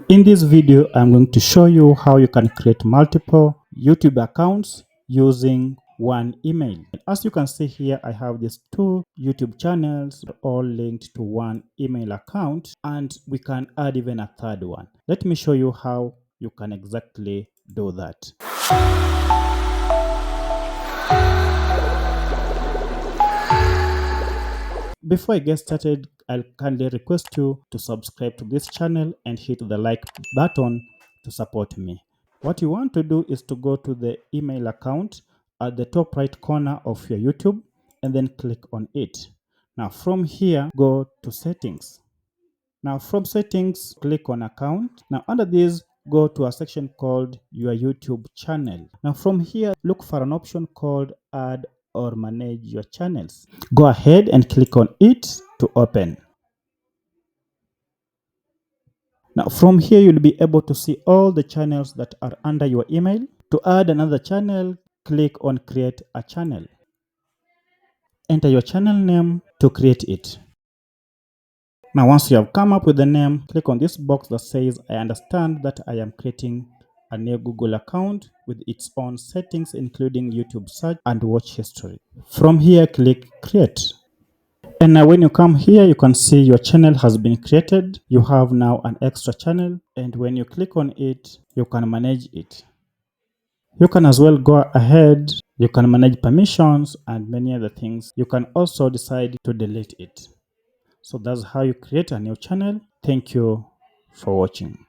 In this video, I'm going to show you how you can create multiple YouTube accounts using one email. As you can see here, I have these two YouTube channels all linked to one email account, and we can add even a third one. Let me show you how you can exactly do that. Before I get started, I'll kindly request you to subscribe to this channel and hit the like button to support me. What you want to do is to go to the email account at the top right corner of your YouTube and then click on it. Now from here, go to settings. Now from settings, click on account. Now under this, go to a section called your YouTube channel. Now from here, look for an option called add or manage your channels. Go ahead and click on it to open. Now from here, you'll be able to see all the channels that are under your email. To add another channel, click on create a channel. Enter your channel name to create it. Now once you have come up with the name, click on this box that says I understand that I am creating a new Google account with its own settings including YouTube search and watch history. From here, click create. And now when you come here, you can see your channel has been created. You have now an extra channel, and when you click on it, you can manage it. You can as well go ahead, you can manage permissions and many other things. You can also decide to delete it. So that's how you create a new channel. Thank you for watching.